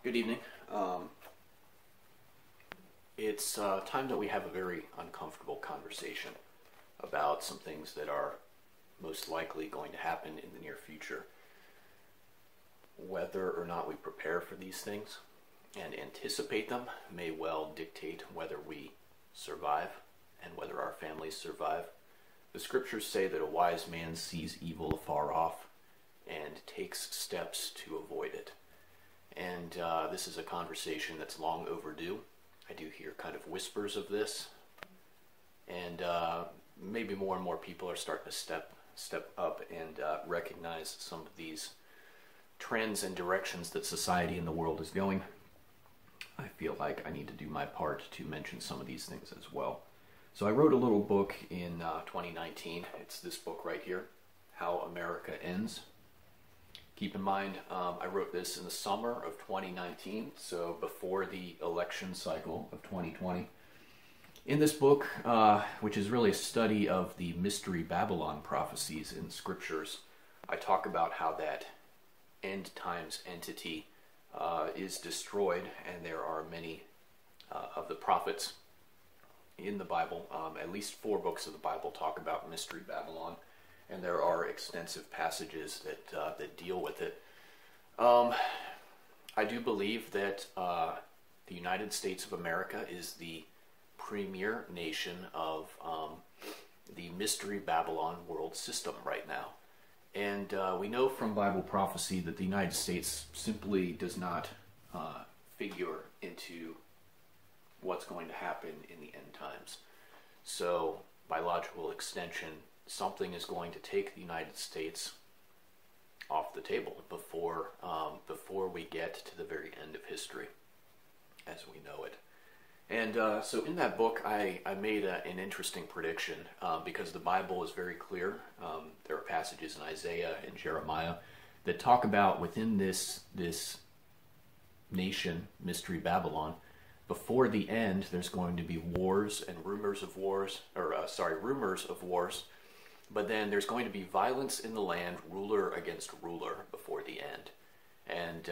Good evening. It's time that we have a very uncomfortable conversation about some things that are most likely going to happen in the near future. Whether or not we prepare for these things and anticipate them may well dictate whether we survive and whether our families survive. The scriptures say that a wise man sees evil afar off and takes steps to avoid it. And this is a conversation that's long overdue. I do hear kind of whispers of this, and maybe more and more people are starting to step up and recognize some of these trends and directions that society and the world is going. I feel like I need to do my part to mention some of these things as well. So I wrote a little book in 2019. It's this book right here, How America Ends. Keep in mind, I wrote this in the summer of 2019, so before the election cycle of 2020. In this book, which is really a study of the Mystery Babylon prophecies in scriptures, I talk about how that end times entity is destroyed, and there are many of the prophets in the Bible. At least 4 books of the Bible talk about Mystery Babylon. And there are extensive passages that deal with it. I do believe that the United States of America is the premier nation of the Mystery Babylon world system right now. And we know from Bible prophecy that the United States simply does not figure into what's going to happen in the end times. So, by logical extension, something is going to take the United States off the table before we get to the very end of history as we know it. And so in that book, I made an interesting prediction because the Bible is very clear. There are passages in Isaiah and Jeremiah that talk about within this nation, Mystery Babylon, before the end, there's going to be wars and rumors of wars, but then there's going to be violence in the land, ruler against ruler, before the end. And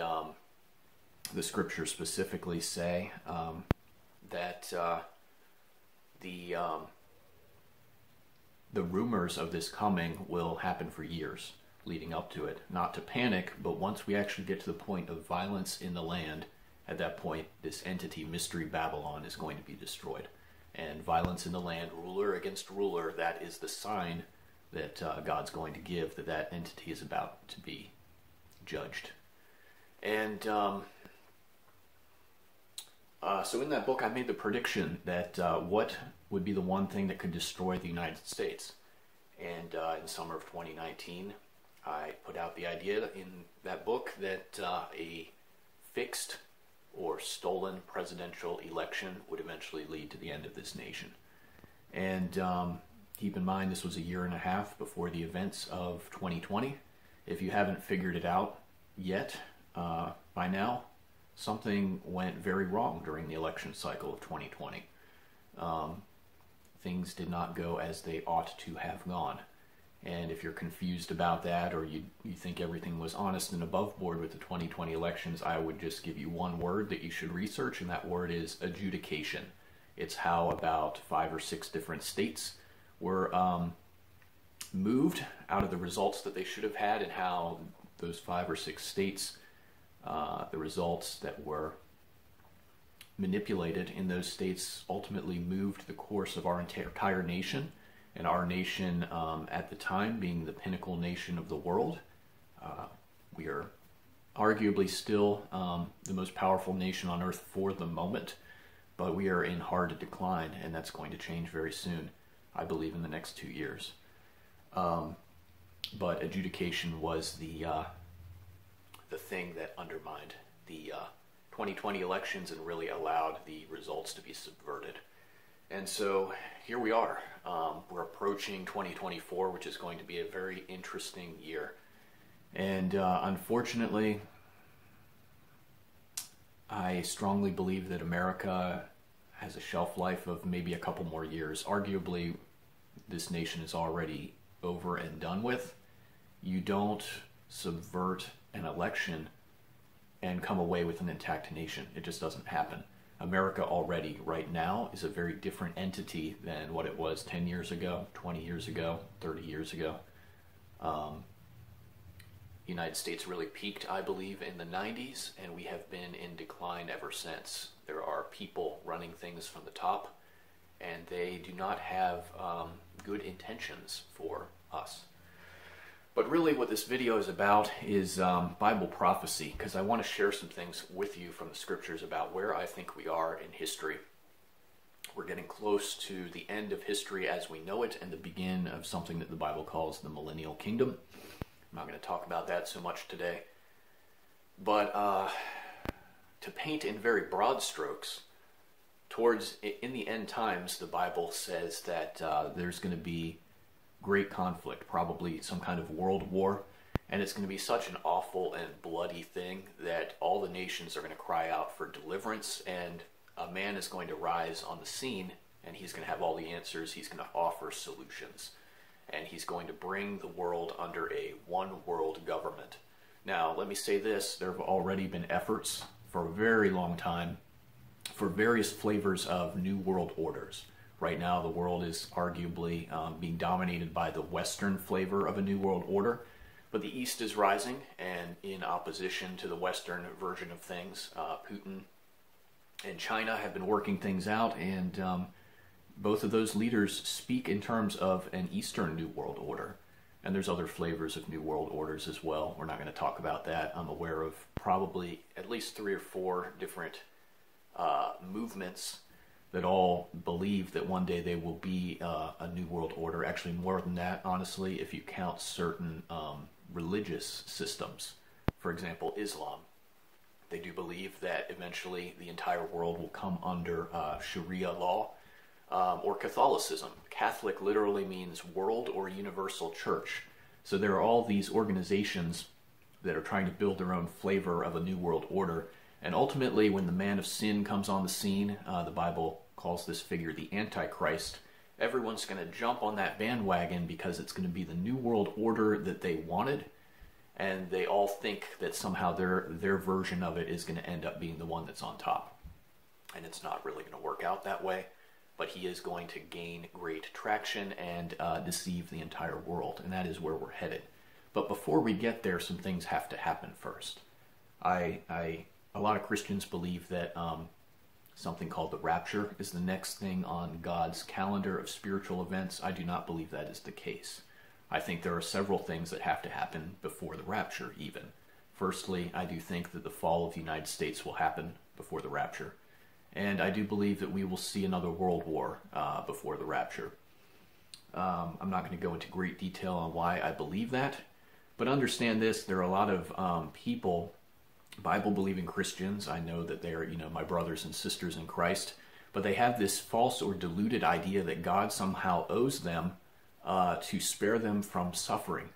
the scriptures specifically say that the rumors of this coming will happen for years leading up to it. Not to panic, but once we actually get to the point of violence in the land, at that point, this entity, Mystery Babylon, is going to be destroyed. And violence in the land, ruler against ruler, that is the sign that God's going to give that entity is about to be judged. And so in that book, I made the prediction that what would be the one thing that could destroy the United States. And in the summer of 2019, I put out the idea in that book that a fixed or stolen presidential election would eventually lead to the end of this nation. And keep in mind, this was a year and a half before the events of 2020. If you haven't figured it out yet, by now, something went very wrong during the election cycle of 2020. Things did not go as they ought to have gone. And if you're confused about that, or you think everything was honest and above board with the 2020 elections, I would just give you one word that you should research, and that word is adjudication. It's how about 5 or 6 different states were moved out of the results that they should have had, and how those 5 or 6 states, the results that were manipulated in those states ultimately moved the course of our entire nation. And our nation, at the time, being the pinnacle nation of the world, we are arguably still the most powerful nation on earth for the moment, but we are in hard decline, and that's going to change very soon, I believe, in the next 2 years. But adjudication was the thing that undermined the 2020 elections and really allowed the results to be subverted. And so here we are. We're approaching 2024, which is going to be a very interesting year. And unfortunately, I strongly believe that America has a shelf life of maybe a couple more years. Arguably, this nation is already over and done with. You don't subvert an election and come away with an intact nation. It just doesn't happen. America already, right now, is a very different entity than what it was 10 years ago, 20 years ago, 30 years ago. The United States really peaked, I believe, in the 90s, and we have been in decline ever since. There are people running things from the top, and they do not have good intentions for us. But really what this video is about is Bible prophecy, because I want to share some things with you from the scriptures about where I think we are in history. We're getting close to the end of history as we know it and the begin of something that the Bible calls the millennial kingdom. I'm not going to talk about that so much today. But to paint in very broad strokes, in the end times, the Bible says that there's going to be great conflict, probably some kind of world war, and it's going to be such an awful and bloody thing that all the nations are going to cry out for deliverance, and a man is going to rise on the scene, and he's going to have all the answers. He's going to offer solutions, and he's going to bring the world under a one world government. Now, let me say this, there have already been efforts for a very long time for various flavors of new world orders. Right now, the world is arguably being dominated by the Western flavor of a new world order, but the East is rising, and in opposition to the Western version of things, Putin and China have been working things out, and both of those leaders speak in terms of an Eastern new world order. And there's other flavors of new world orders as well. We're not going to talk about that. I'm aware of probably at least 3 or 4 different movements that all believe that one day they will be a new world order. Actually, more than that, honestly, if you count certain religious systems. For example, Islam. They do believe that eventually the entire world will come under Sharia law, or Catholicism. Catholic literally means world or universal church. So there are all these organizations that are trying to build their own flavor of a new world order. And ultimately, when the man of sin comes on the scene, the Bible calls this figure the Antichrist, everyone's going to jump on that bandwagon because it's going to be the new world order that they wanted, and they all think that somehow their version of it is going to end up being the one that's on top. And it's not really going to work out that way, but he is going to gain great traction and deceive the entire world, and that is where we're headed. But before we get there, some things have to happen first. A lot of Christians believe that something called the rapture is the next thing on God's calendar of spiritual events. I do not believe that is the case. I think there are several things that have to happen before the rapture even. Firstly, I do think that the fall of the United States will happen before the rapture. And I do believe that we will see another world war before the rapture. I'm not going to go into great detail on why I believe that, but understand this, there are a lot of people, Bible-believing Christians, I know that they're, my brothers and sisters in Christ, but they have this false or deluded idea that God somehow owes them to spare them from suffering.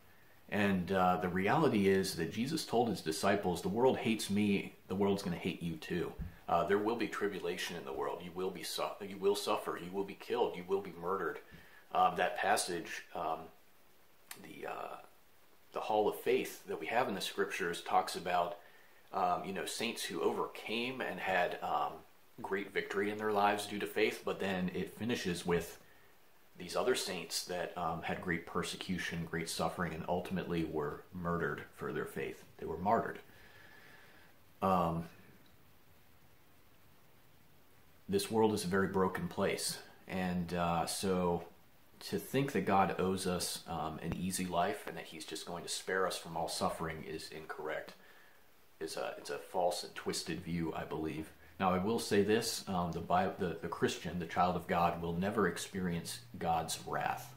And the reality is that Jesus told his disciples, the world hates me, the world's going to hate you too. There will be tribulation in the world. You will suffer. You will be killed. You will be murdered. That passage, the Hall of Faith that we have in the Scriptures talks about saints who overcame and had great victory in their lives due to faith, but then it finishes with these other saints that had great persecution, great suffering, and ultimately were murdered for their faith. They were martyred. This world is a very broken place, and so to think that God owes us an easy life and that he's just going to spare us from all suffering is incorrect. It's a false and twisted view, I believe. Now, I will say this, the Christian, the child of God, will never experience God's wrath.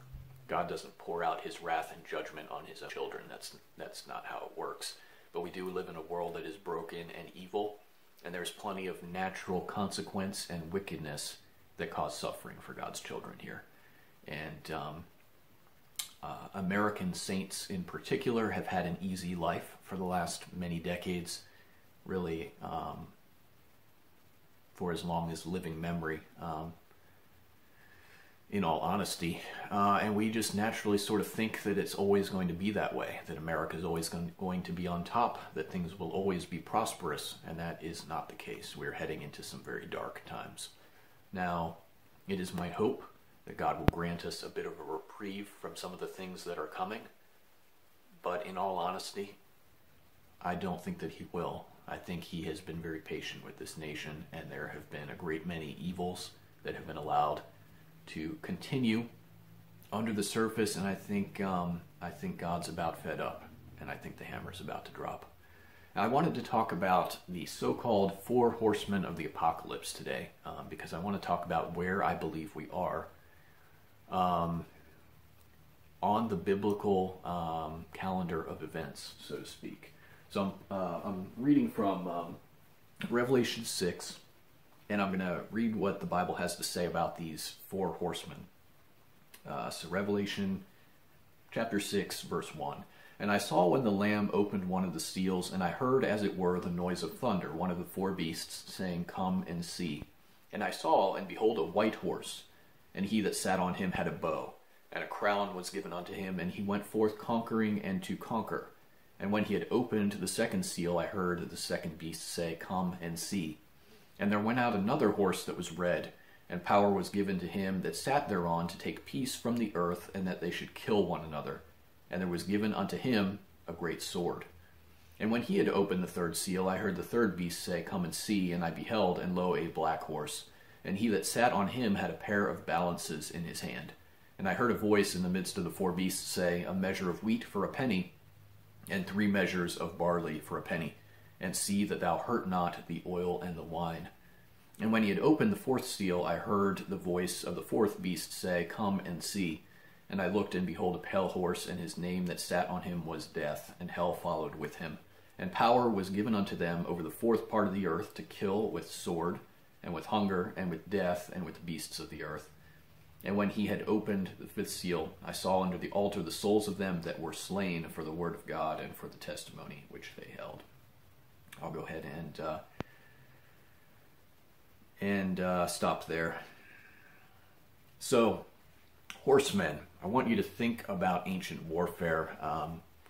God doesn't pour out his wrath and judgment on his own children. That's not how it works. But we do live in a world that is broken and evil, and there's plenty of natural consequence and wickedness that cause suffering for God's children here. And American saints in particular have had an easy life for the last many decades, really for as long as living memory. in all honesty. And we just naturally sort of think that it's always going to be that way, that America is always going to be on top, that things will always be prosperous, and that is not the case. We're heading into some very dark times. Now, it is my hope that God will grant us a bit of a reprieve from some of the things that are coming, but in all honesty, I don't think that he will. I think he has been very patient with this nation, and there have been a great many evils that have been allowed to continue under the surface, and I think God's about fed up, and I think the hammer's about to drop. Now, I wanted to talk about the so-called 4 horsemen of the apocalypse today, because I want to talk about where I believe we are on the biblical calendar of events, so to speak. So I'm reading from Revelation 6, and I'm going to read what the Bible has to say about these 4 horsemen. So Revelation chapter 6, verse 1. And I saw when the Lamb opened one of the seals, and I heard, as it were, the noise of thunder, one of the 4 beasts, saying, Come and see. And I saw, and behold, a white horse, and he that sat on him had a bow, and a crown was given unto him, and he went forth conquering and to conquer. And when he had opened the second seal, I heard the second beast say, Come and see. And there went out another horse that was red, and power was given to him that sat thereon to take peace from the earth, and that they should kill one another. And there was given unto him a great sword. And when he had opened the third seal, I heard the third beast say, Come and see. And I beheld, and lo, a black horse. And he that sat on him had a pair of balances in his hand. And I heard a voice in the midst of the 4 beasts say, A measure of wheat for a penny, and 3 measures of barley for a penny. And see that thou hurt not the oil and the wine. And when he had opened the 4th seal, I heard the voice of the 4th beast say, Come and see. And I looked, and behold, a pale horse, and his name that sat on him was Death, and hell followed with him. And power was given unto them over the 4th part of the earth to kill with sword, and with hunger, and with death, and with beasts of the earth. And when he had opened the 5th seal, I saw under the altar the souls of them that were slain for the word of God and for the testimony which they held. I'll go ahead and stop there. So, horsemen. I want you to think about ancient warfare,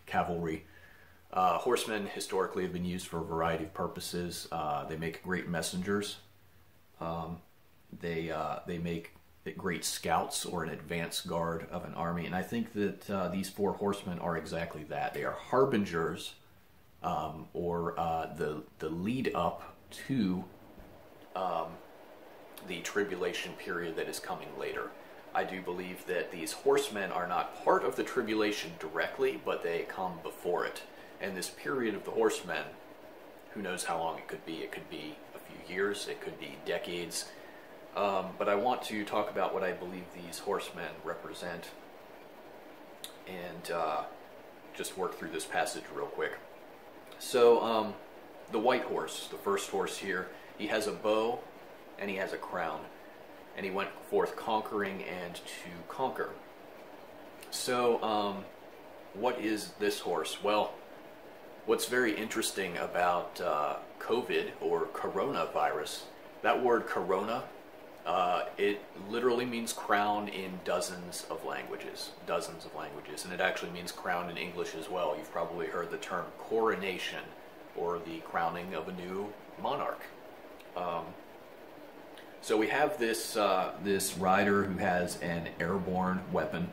cavalry. Horsemen historically have been used for a variety of purposes. They make great messengers. They make great scouts or an advance guard of an army. And I think that these 4 horsemen are exactly that. They are harbingers, or the lead up to the tribulation period that is coming later. I do believe that these horsemen are not part of the tribulation directly, but they come before it. And this period of the horsemen, who knows how long it could be. It could be a few years, it could be decades. But I want to talk about what I believe these horsemen represent, and just work through this passage real quick. So, the white horse, the first horse here, he has a bow and he has a crown. And he went forth conquering and to conquer. So, what is this horse? Well, what's very interesting about COVID or coronavirus, that word corona, it literally means crown in dozens of languages, and it actually means crown in English as well. You've probably heard the term coronation, or the crowning of a new monarch. So we have this rider who has an airborne weapon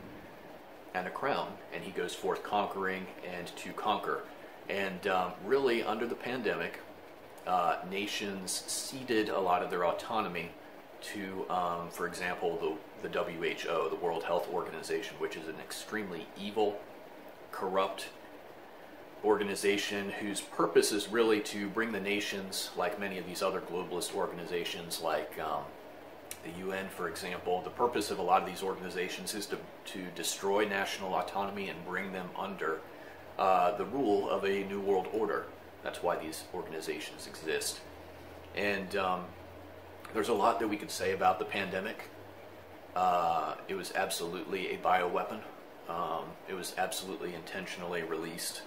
and a crown, and he goes forth conquering and to conquer. And really, under the pandemic, nations ceded a lot of their autonomy to, for example, the WHO, the World Health Organization, which is an extremely evil, corrupt organization whose purpose is really to bring the nations, like many of these other globalist organizations, like the UN, for example. The purpose of a lot of these organizations is to destroy national autonomy and bring them under the rule of a new world order. That's why these organizations exist. And there's a lot that we could say about the pandemic. It was absolutely a bioweapon. It was absolutely intentionally released.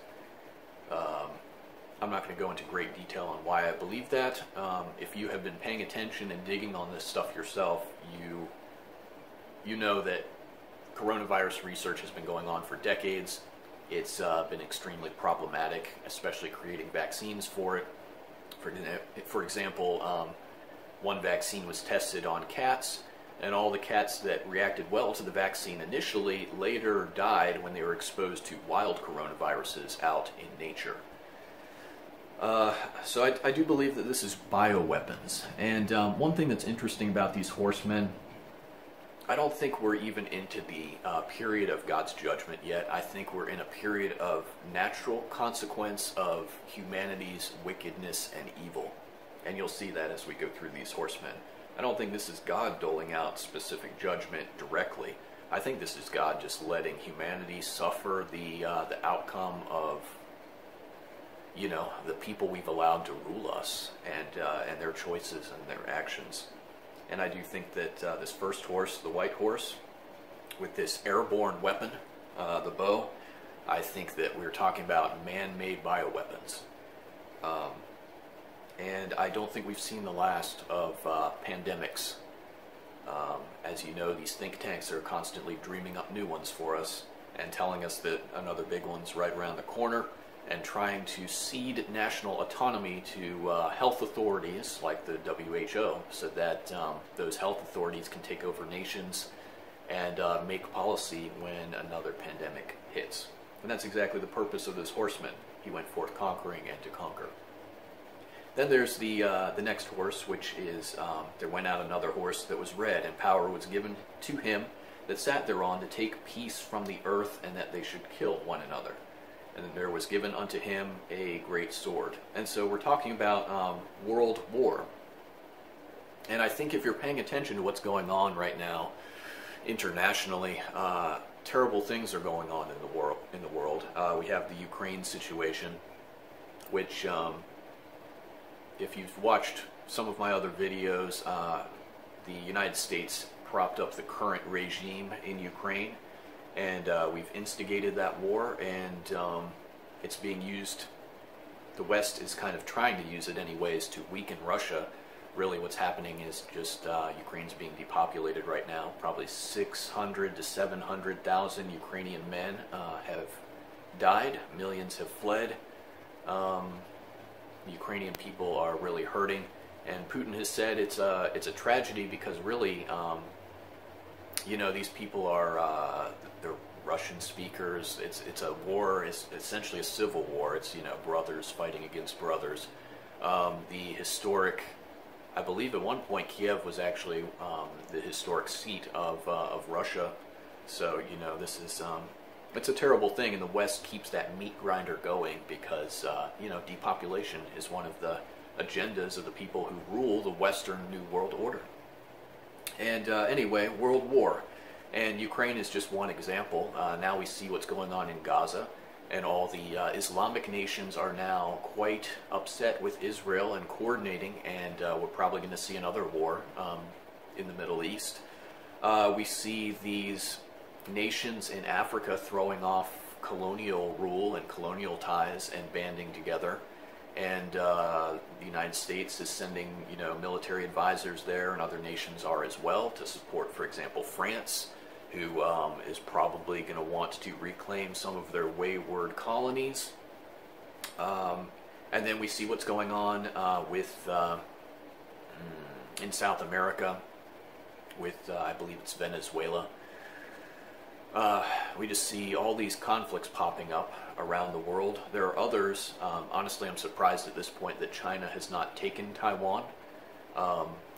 I'm not going to go into great detail on why I believe that. If you have been paying attention and digging on this stuff yourself, you know that coronavirus research has been going on for decades. It's been extremely problematic, especially creating vaccines for it. For example, one vaccine was tested on cats, and all the cats that reacted well to the vaccine initially later died when they were exposed to wild coronaviruses out in nature. So I do believe that this is bioweapons. And one thing that's interesting about these horsemen, I don't think we're even into the period of God's judgment yet. I think we're in a period of natural consequence of humanity's wickedness and evil. And you'll see that as we go through these horsemen. I don't think this is God doling out specific judgment directly. I think this is God just letting humanity suffer the outcome of, you know, the people we've allowed to rule us, and their choices and their actions. And I do think that this first horse, the white horse, with this airborne weapon, the bow, I think that we're talking about man-made bioweapons. And I don't think we've seen the last of pandemics. As you know, these think tanks are constantly dreaming up new ones for us and telling us that another big one's right around the corner, and trying to cede national autonomy to health authorities like the WHO, so that those health authorities can take over nations and make policy when another pandemic hits. And that's exactly the purpose of this horseman. He went forth conquering and to conquer. Then there's the next horse, which is, there went out another horse that was red, and power was given to him that sat thereon to take peace from the earth, and that they should kill one another. And there was given unto him a great sword. And so we're talking about world war. And I think if you're paying attention to what's going on right now internationally, terrible things are going on in the world. We have the Ukraine situation, which, if you've watched some of my other videos, the United States propped up the current regime in Ukraine. And we've instigated that war, and it's being used. The West is kind of trying to use it anyways to weaken Russia. Really what's happening is just Ukraine's being depopulated right now. Probably 600 to 700,000 Ukrainian men have died. Millions have fled. Ukrainian people are really hurting. And Putin has said it's a tragedy because really, you know, these people are they're Russian speakers. It's a war. It's essentially a civil war. It's, you know, brothers fighting against brothers. The historic, I believe at one point Kiev was actually the historic seat of Russia. So, you know, this is it's a terrible thing, and the West keeps that meat grinder going because you know, depopulation is one of the agendas of the people who rule the Western New World Order. And anyway, world war. And Ukraine is just one example. Now we see what's going on in Gaza, and all the Islamic nations are now quite upset with Israel and coordinating, and we're probably going to see another war in the Middle East. We see these nations in Africa throwing off colonial rule and colonial ties and banding together. And the United States is sending, you know, military advisors there, and other nations are as well, to support, for example, France, who is probably going to want to reclaim some of their wayward colonies. And then we see what's going on with in South America with, I believe it's Venezuela. We just see all these conflicts popping up around the world. There are others. Honestly, I'm surprised at this point that China has not taken Taiwan.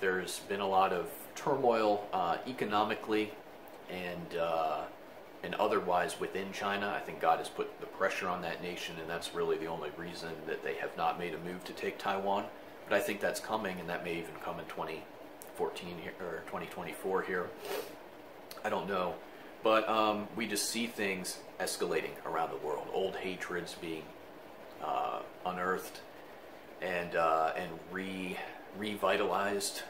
There's been a lot of turmoil economically and otherwise within China. I think God has put the pressure on that nation, and that's really the only reason that they have not made a move to take Taiwan. But I think that's coming, and that may even come in 2014 here, or 2024 here. I don't know. But we just see things escalating around the world. Old hatreds being unearthed and revitalized.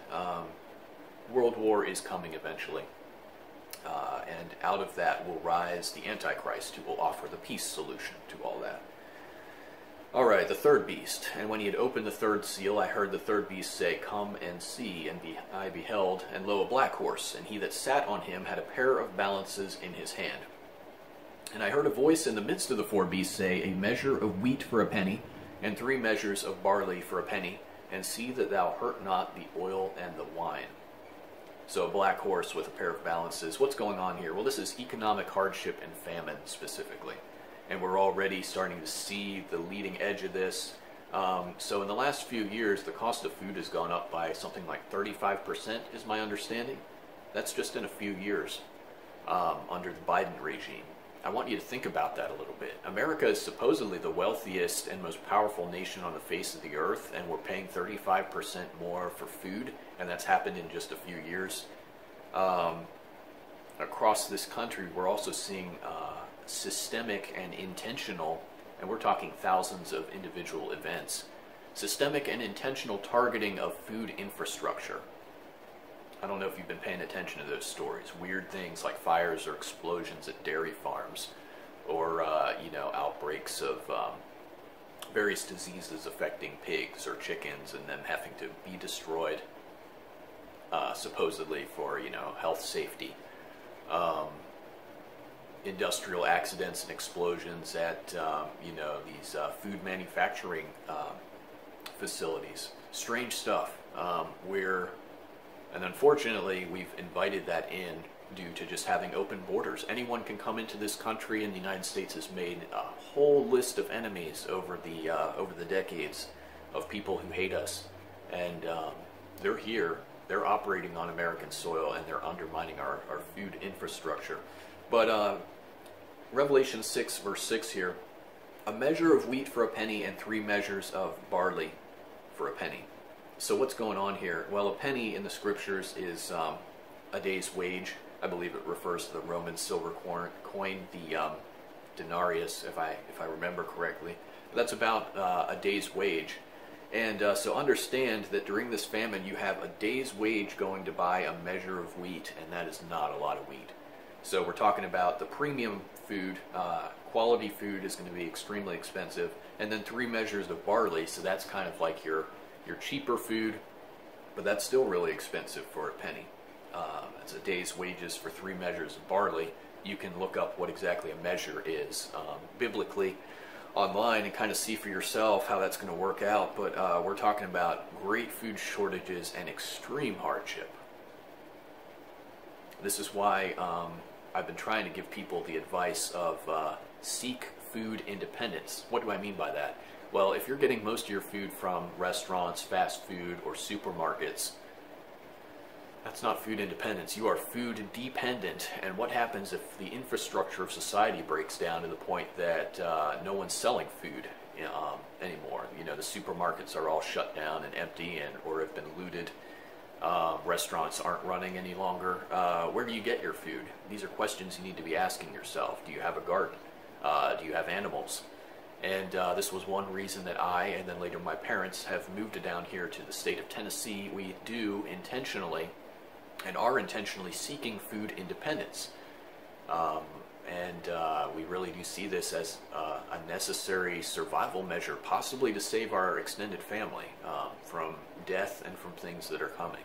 World war is coming eventually. And out of that will rise the Antichrist, who will offer the peace solution to all that. All right, the third beast. And when he had opened the third seal, I heard the third beast say, Come and see. And I beheld, and lo, a black horse, and he that sat on him had a pair of balances in his hand. And I heard a voice in the midst of the four beasts say, A measure of wheat for a penny, and 3 measures of barley for a penny, and see that thou hurt not the oil and the wine. So a black horse with a pair of balances. What's going on here? Well, this is economic hardship and famine specifically. And we're already starting to see the leading edge of this. So in the last few years, the cost of food has gone up by something like 35% is my understanding. That's just in a few years under the Biden regime. I want you to think about that a little bit. America is supposedly the wealthiest and most powerful nation on the face of the earth, and we're paying 35% more for food, and that's happened in just a few years. Across this country, we're also seeing systemic and intentional, and we're talking thousands of individual events, systemic and intentional targeting of food infrastructure. I don't know if you've been paying attention to those stories. Weird things like fires or explosions at dairy farms, or outbreaks of various diseases affecting pigs or chickens, and them having to be destroyed, supposedly for health safety. Industrial accidents and explosions at these food manufacturing facilities. Strange stuff. And unfortunately, we've invited that in due to just having open borders. Anyone can come into this country, and the United States has made a whole list of enemies over the decades of people who hate us. And they're here, they're operating on American soil, and they're undermining our food infrastructure. But Revelation 6, verse 6 here, a measure of wheat for a penny and 3 measures of barley for a penny. So what's going on here? Well, a penny in the scriptures is a day's wage. I believe it refers to the Roman silver coin, the denarius, if I remember correctly. That's about a day's wage. And so understand that during this famine, you have a day's wage going to buy a measure of wheat, and that is not a lot of wheat. So we're talking about the premium food, quality food is going to be extremely expensive, and then 3 measures of barley, so that's kind of like your cheaper food, but that's still really expensive for a penny. It's a day's wages for 3 measures of barley. You can look up what exactly a measure is biblically online and kind of see for yourself how that's going to work out, but we're talking about great food shortages and extreme hardship. This is why I've been trying to give people the advice of seek food independence. What do I mean by that? Well, if you're getting most of your food from restaurants, fast food, or supermarkets, that's not food independence. You are food dependent. And what happens if the infrastructure of society breaks down to the point that no one's selling food anymore? The supermarkets are all shut down and empty or have been looted. Restaurants aren't running any longer. Where do you get your food? These are questions you need to be asking yourself. Do you have a garden? Do you have animals? And this was one reason that I, and then later my parents, have moved down here to the state of Tennessee. We do intentionally, and are intentionally seeking food independence. We really do see this as a necessary survival measure, possibly to save our extended family from death and from things that are coming.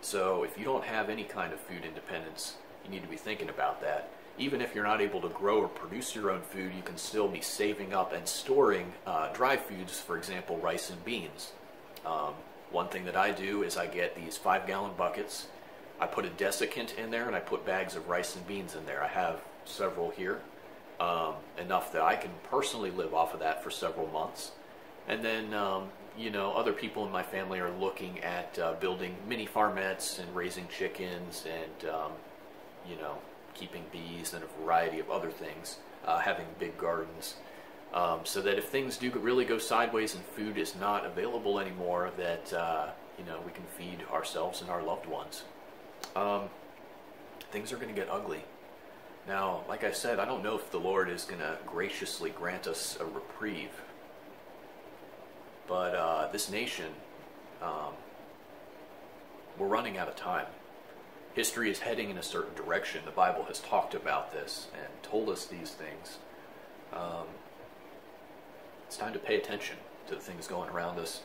So if you don't have any kind of food independence, you need to be thinking about that. Even if you're not able to grow or produce your own food, you can still be saving up and storing dry foods, for example, rice and beans. One thing that I do is I get these 5-gallon buckets. I put a desiccant in there, and I put bags of rice and beans in there. I have several here, enough that I can personally live off of that for several months. And then, other people in my family are looking at building mini farmettes and raising chickens and, keeping bees and a variety of other things, having big gardens, so that if things do really go sideways and food is not available anymore, that we can feed ourselves and our loved ones. Things are going to get ugly. Now, like I said, I don't know if the Lord is going to graciously grant us a reprieve, but this nation, we're running out of time. History is heading in a certain direction. The Bible has talked about this and told us these things. It's time to pay attention to the things going around us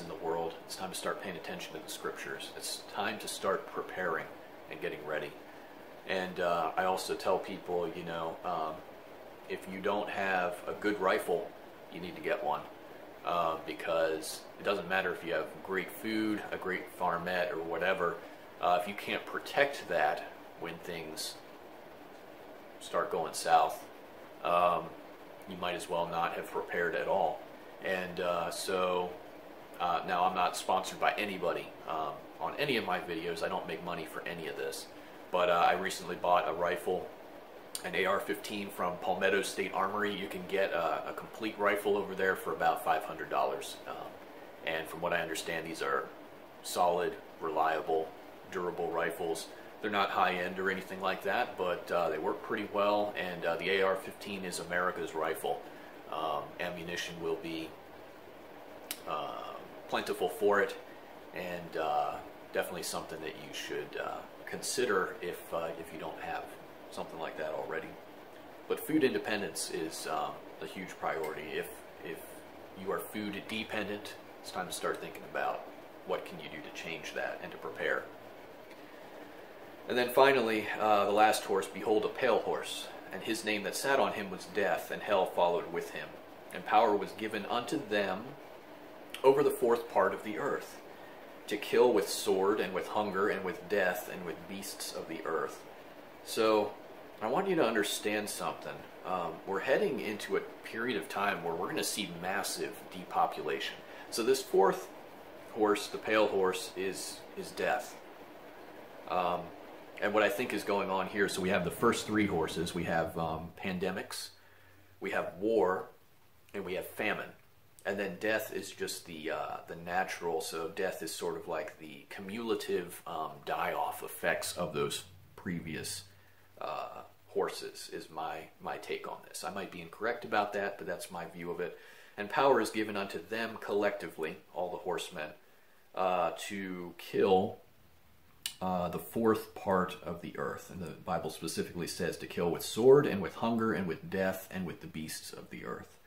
in the world. It's time to start paying attention to the scriptures. It's time to start preparing and getting ready. And I also tell people, if you don't have a good rifle, you need to get one. Because it doesn't matter if you have great food, a great farmette, or whatever. If you can't protect that when things start going south, you might as well not have prepared at all. And now I'm not sponsored by anybody on any of my videos. I don't make money for any of this. But I recently bought a rifle, an AR-15 from Palmetto State Armory. You can get a complete rifle over there for about $500. And from what I understand, these are solid, reliable, durable rifles. They're not high-end or anything like that, but they work pretty well, and the AR-15 is America's rifle. Ammunition will be plentiful for it, and definitely something that you should consider if you don't have something like that already. But food independence is a huge priority. If you are food dependent, it's time to start thinking about what can you do to change that and to prepare. And then finally, the last horse, behold, a pale horse, and his name that sat on him was Death, and hell followed with him. And power was given unto them over the fourth part of the earth, to kill with sword, and with hunger, and with death, and with beasts of the earth. So, I want you to understand something. We're heading into a period of time where we're going to see massive depopulation. So this fourth horse, the pale horse, is death. And what I think is going on here, so we have the first three horses. We have pandemics, we have war, and we have famine. And then death is just the natural, so death is sort of like the cumulative die-off effects of those previous horses, is my take on this. I might be incorrect about that, but that's my view of it. And power is given unto them collectively, all the horsemen, to kill the fourth part of the earth. And the Bible specifically says to kill with sword, and with hunger, and with death, and with the beasts of the earth.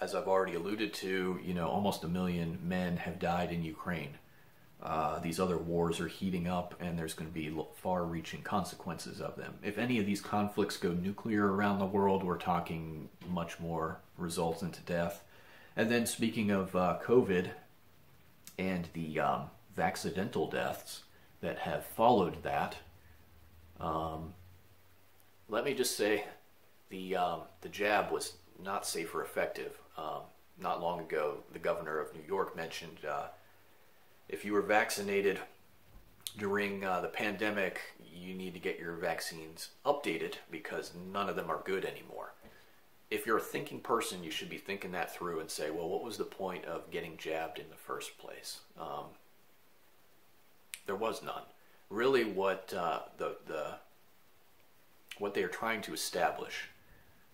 As I've already alluded to, almost 1 million men have died in Ukraine. These other wars are heating up, and there's going to be far-reaching consequences of them. If any of these conflicts go nuclear around the world, we're talking much more results into death. And then speaking of COVID and the accidental deaths that have followed that, let me just say the jab was not safe or effective. Not long ago, the governor of New York mentioned if you were vaccinated during the pandemic, you need to get your vaccines updated because none of them are good anymore. If you're a thinking person, you should be thinking that through and say, well, what was the point of getting jabbed in the first place? There was none. Really, what what they are trying to establish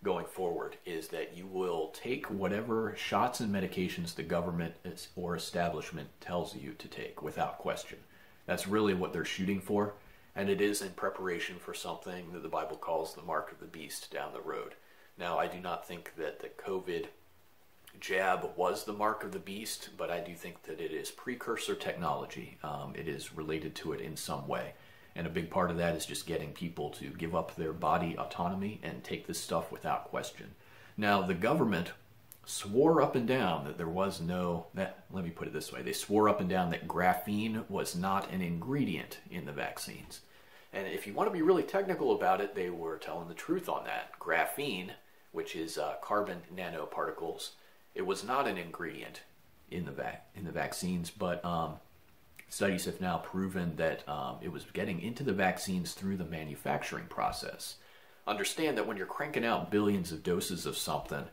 going forward is that you will take whatever shots and medications the government or establishment tells you to take without question. That's really what they're shooting for, and it is in preparation for something that the Bible calls the mark of the beast down the road. Now, I do not think that the COVID jab was the mark of the beast, but I do think that it is precursor technology. It is related to it in some way. And a big part of that is just getting people to give up their body autonomy and take this stuff without question. Now, the government swore up and down that there was let me put it this way. They swore up and down that graphene was not an ingredient in the vaccines. And if you want to be really technical about it, they were telling the truth on that. Graphene, which is carbon nanoparticles, it was not an ingredient in the vaccines, but studies have now proven that it was getting into the vaccines through the manufacturing process. Understand that when you're cranking out billions of doses of something,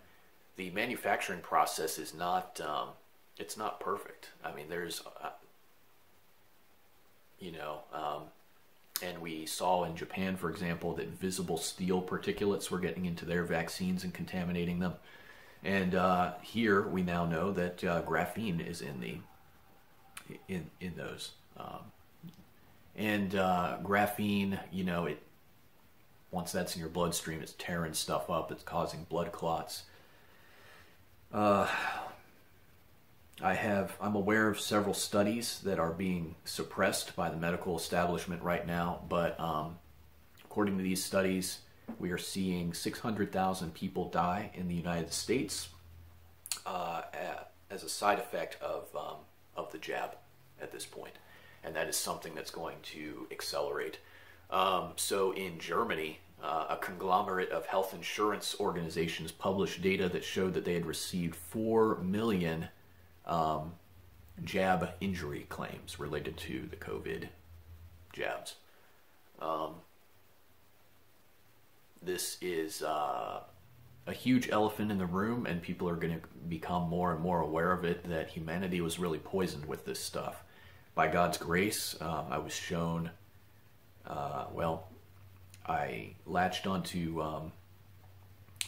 the manufacturing process is not, it's not perfect. I mean, there's, and we saw in Japan, for example, that visible steel particulates were getting into their vaccines and contaminating them. And here we now know that graphene is in those. Graphene, once that's in your bloodstream, it's tearing stuff up. It's causing blood clots. I'm aware of several studies that are being suppressed by the medical establishment right now, but according to these studies, we are seeing 600,000 people die in the United States as a side effect of the jab at this point, and that is something that's going to accelerate. So in Germany, a conglomerate of health insurance organizations published data that showed that they had received 4 million jab injury claims related to the COVID jabs. This is a huge elephant in the room, and people are going to become more and more aware of it, that humanity was really poisoned with this stuff. By God's grace, I was shown, I latched onto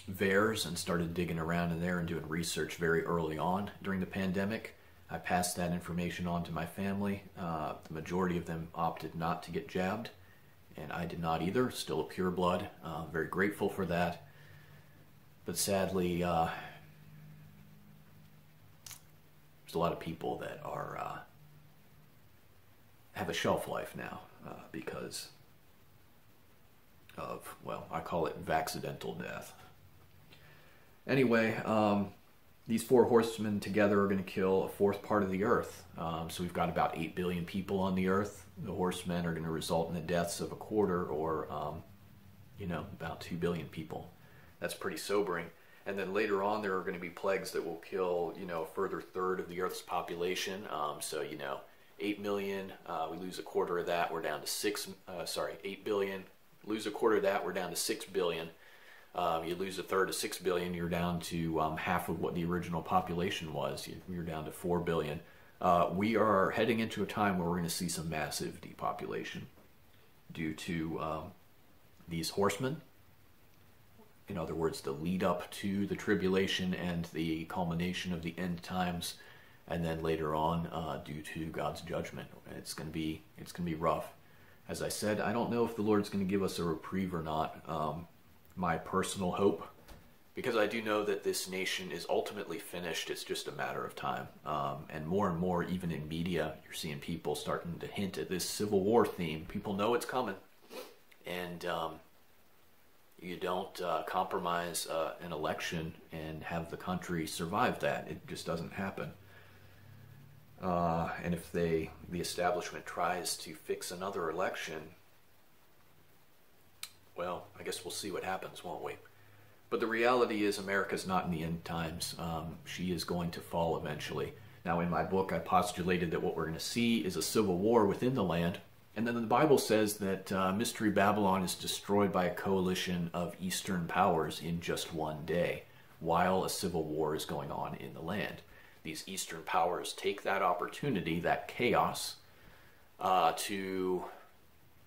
VAERS and started digging around in there and doing research very early on during the pandemic. I passed that information on to my family. The majority of them opted not to get jabbed, and I did not either. Still a pureblood. Very grateful for that. But sadly, there's a lot of people that are have a shelf life now because of, well, I call it vacidental death. Anyway, these 4 horsemen together are going to kill a fourth part of the earth. So we've got about 8 billion people on the earth. The horsemen are going to result in the deaths of a quarter, or, about 2 billion people. That's pretty sobering. And then later on, there are going to be plagues that will kill, a further third of the earth's population. 8 million, we lose a quarter of that, we're down to 8 billion. Lose a quarter of that, we're down to 6 billion. You lose a third of 6 billion, you're down to half of what the original population was. You're down to 4 billion. We are heading into a time where we're going to see some massive depopulation due to these horsemen. In other words, the lead up to the tribulation and the culmination of the end times, and then later on due to God's judgment. It's going to be rough. As I said, I don't know if the Lord's going to give us a reprieve or not. My personal hope, because I do know that this nation is ultimately finished, it's just a matter of time. And more, even in media, you're seeing people starting to hint at this civil war theme. People know it's coming. And you don't compromise an election and have the country survive that. It just doesn't happen. And if the establishment tries to fix another election, well, I guess we'll see what happens, won't we? But the reality is America's not in the end times. She is going to fall eventually. Now, in my book, I postulated that what we're going to see is a civil war within the land. And then the Bible says that Mystery Babylon is destroyed by a coalition of Eastern powers in just one day, while a civil war is going on in the land. These Eastern powers take that opportunity, that chaos,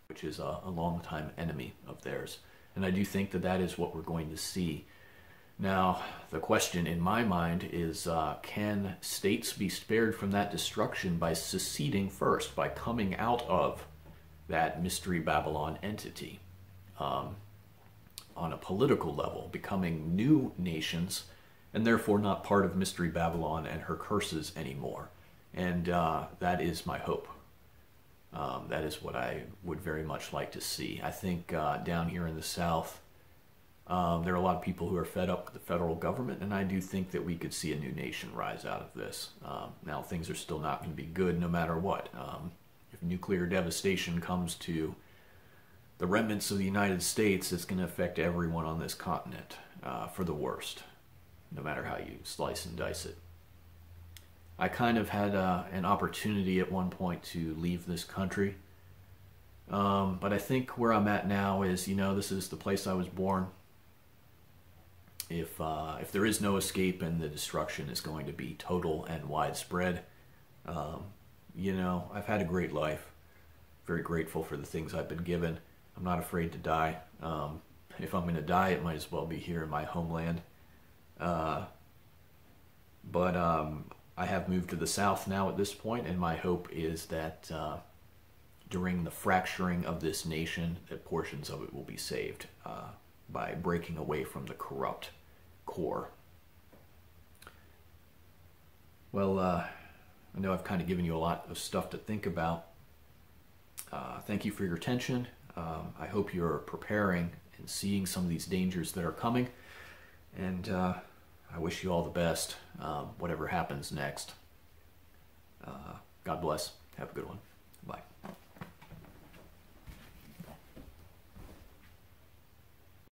which is a long-time enemy of theirs. And I do think that that is what we're going to see. Now, the question in my mind is, can states be spared from that destruction by seceding first, by coming out of that Mystery Babylon entity on a political level, becoming new nations, and therefore not part of Mystery Babylon and her curses anymore? And that is my hope. That is what I would very much like to see. I think down here in the South, there are a lot of people who are fed up with the federal government, and I do think that we could see a new nation rise out of this. Now, things are still not going to be good no matter what. If nuclear devastation comes to the remnants of the United States, it's going to affect everyone on this continent for the worst, no matter how you slice and dice it. I kind of had an opportunity at one point to leave this country, but I think where I'm at now is, this is the place I was born. If there is no escape and the destruction is going to be total and widespread, I've had a great life. Very grateful for the things I've been given. I'm not afraid to die. If I'm going to die, it might as well be here in my homeland. But I have moved to the South now at this point, and my hope is that, during the fracturing of this nation, that portions of it will be saved by breaking away from the corrupt core. Well, I know I've kind of given you a lot of stuff to think about. Thank you for your attention. I hope you're preparing and seeing some of these dangers that are coming. And I wish you all the best, whatever happens next. God bless. Have a good one.